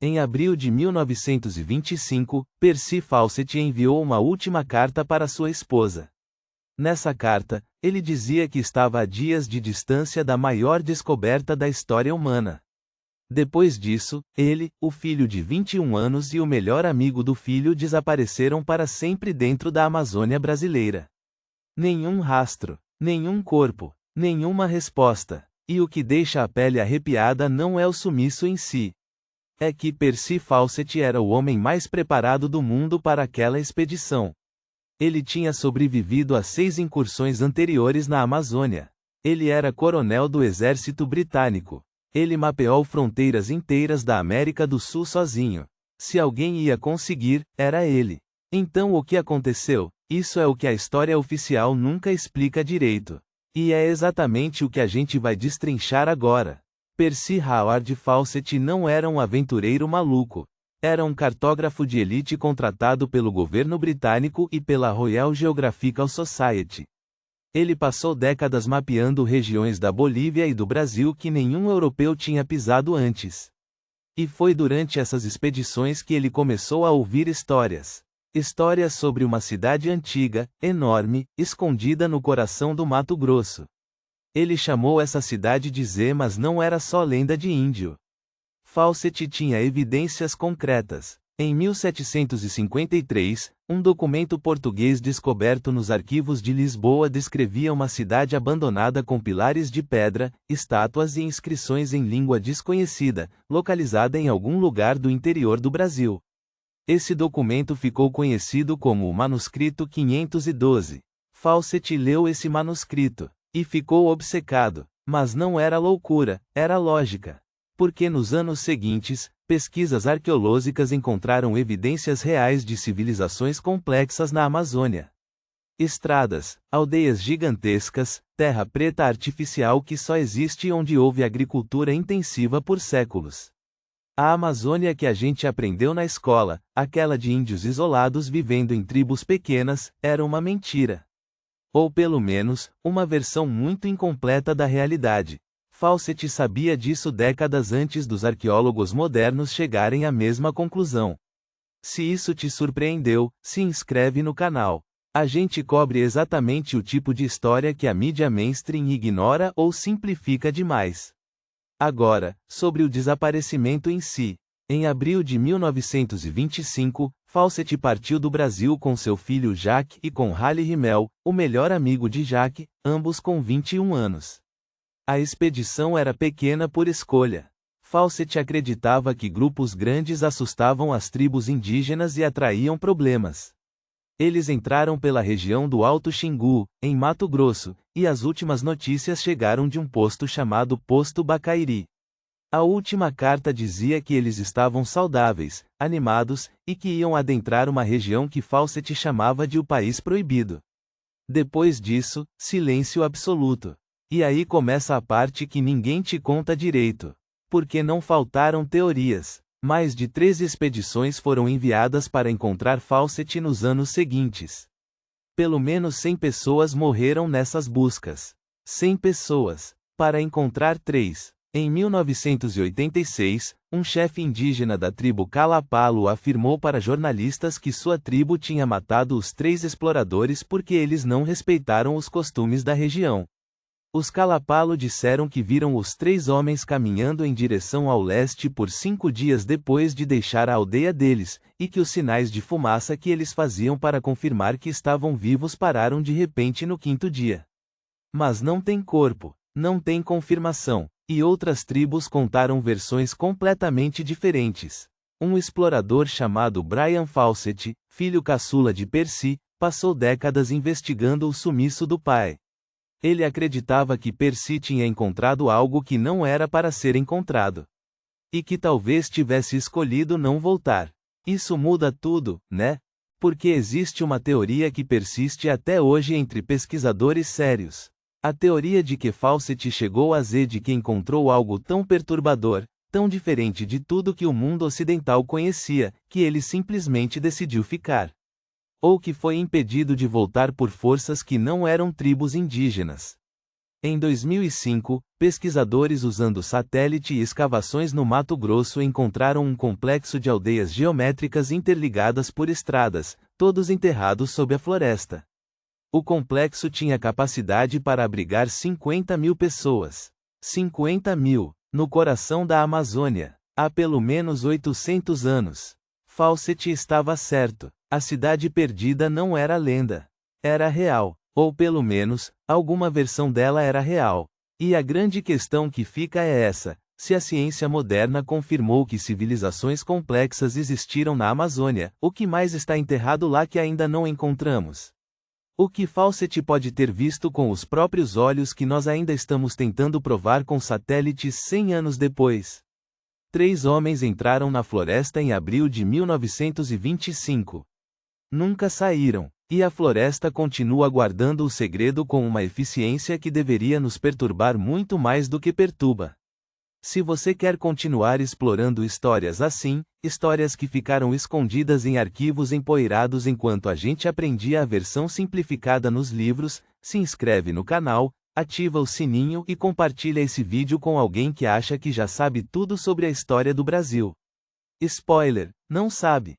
Em abril de 1925, Percy Fawcett enviou uma última carta para sua esposa. Nessa carta, ele dizia que estava a dias de distância da maior descoberta da história humana. Depois disso, ele, o filho de 21 anos e o melhor amigo do filho desapareceram para sempre dentro da Amazônia brasileira. Nenhum rastro, nenhum corpo, nenhuma resposta. E o que deixa a pele arrepiada não é o sumiço em si. É que Percy Fawcett era o homem mais preparado do mundo para aquela expedição. Ele tinha sobrevivido a 6 incursões anteriores na Amazônia. Ele era coronel do exército britânico. Ele mapeou fronteiras inteiras da América do Sul sozinho. Se alguém ia conseguir, era ele. Então o que aconteceu? Isso é o que a história oficial nunca explica direito. E é exatamente o que a gente vai destrinchar agora. Percy Howard Fawcett não era um aventureiro maluco. Era um cartógrafo de elite contratado pelo governo britânico e pela Royal Geographical Society. Ele passou décadas mapeando regiões da Bolívia e do Brasil que nenhum europeu tinha pisado antes. E foi durante essas expedições que ele começou a ouvir histórias. Histórias sobre uma cidade antiga, enorme, escondida no coração do Mato Grosso. Ele chamou essa cidade de Z, mas não era só lenda de índio. Fawcett tinha evidências concretas. Em 1753, um documento português descoberto nos arquivos de Lisboa descrevia uma cidade abandonada com pilares de pedra, estátuas e inscrições em língua desconhecida, localizada em algum lugar do interior do Brasil. Esse documento ficou conhecido como o Manuscrito 512. Fawcett leu esse manuscrito e ficou obcecado. Mas não era loucura, era lógica. Porque nos anos seguintes, pesquisas arqueológicas encontraram evidências reais de civilizações complexas na Amazônia. Estradas, aldeias gigantescas, terra preta artificial que só existe onde houve agricultura intensiva por séculos. A Amazônia que a gente aprendeu na escola, aquela de índios isolados vivendo em tribos pequenas, era uma mentira. Ou pelo menos, uma versão muito incompleta da realidade. Fawcett sabia disso décadas antes dos arqueólogos modernos chegarem à mesma conclusão. Se isso te surpreendeu, se inscreve no canal. A gente cobre exatamente o tipo de história que a mídia mainstream ignora ou simplifica demais. Agora, sobre o desaparecimento em si. Em abril de 1925, Fawcett partiu do Brasil com seu filho Jacques e com Halley Rimmel, o melhor amigo de Jacques, ambos com 21 anos. A expedição era pequena por escolha. Fawcett acreditava que grupos grandes assustavam as tribos indígenas e atraíam problemas. Eles entraram pela região do Alto Xingu, em Mato Grosso, e as últimas notícias chegaram de um posto chamado Posto Bacairi. A última carta dizia que eles estavam saudáveis, animados, e que iam adentrar uma região que Fawcett chamava de o País Proibido. Depois disso, silêncio absoluto. E aí começa a parte que ninguém te conta direito. Porque não faltaram teorias. Mais de 13 expedições foram enviadas para encontrar Fawcett nos anos seguintes. Pelo menos 100 pessoas morreram nessas buscas. 100 pessoas. Para encontrar 3. Em 1986, um chefe indígena da tribo Kalapalo afirmou para jornalistas que sua tribo tinha matado os 3 exploradores porque eles não respeitaram os costumes da região. Os Kalapalo disseram que viram os 3 homens caminhando em direção ao leste por 5 dias depois de deixar a aldeia deles, e que os sinais de fumaça que eles faziam para confirmar que estavam vivos pararam de repente no 5º dia. Mas não tem corpo, não tem confirmação, e outras tribos contaram versões completamente diferentes. Um explorador chamado Brian Fawcett, filho caçula de Percy, passou décadas investigando o sumiço do pai. Ele acreditava que Percy tinha encontrado algo que não era para ser encontrado. E que talvez tivesse escolhido não voltar. Isso muda tudo, né? Porque existe uma teoria que persiste até hoje entre pesquisadores sérios. A teoria de que Fawcett chegou a Z de que encontrou algo tão perturbador, tão diferente de tudo que o mundo ocidental conhecia, que ele simplesmente decidiu ficar. Ou que foi impedido de voltar por forças que não eram tribos indígenas. Em 2005, pesquisadores usando satélite e escavações no Mato Grosso encontraram um complexo de aldeias geométricas interligadas por estradas, todos enterrados sob a floresta. O complexo tinha capacidade para abrigar 50 mil pessoas. 50 mil, no coração da Amazônia, há pelo menos 800 anos. Fawcett estava certo. A cidade perdida não era lenda. Era real. Ou pelo menos, alguma versão dela era real. E a grande questão que fica é essa: se a ciência moderna confirmou que civilizações complexas existiram na Amazônia, o que mais está enterrado lá que ainda não encontramos? O que Fawcett pode ter visto com os próprios olhos que nós ainda estamos tentando provar com satélites 100 anos depois? 3 homens entraram na floresta em abril de 1925. Nunca saíram. E a floresta continua guardando o segredo com uma eficiência que deveria nos perturbar muito mais do que perturba. Se você quer continuar explorando histórias assim, histórias que ficaram escondidas em arquivos empoeirados enquanto a gente aprendia a versão simplificada nos livros, se inscreve no canal, ativa o sininho e compartilha esse vídeo com alguém que acha que já sabe tudo sobre a história do Brasil. Spoiler, não sabe.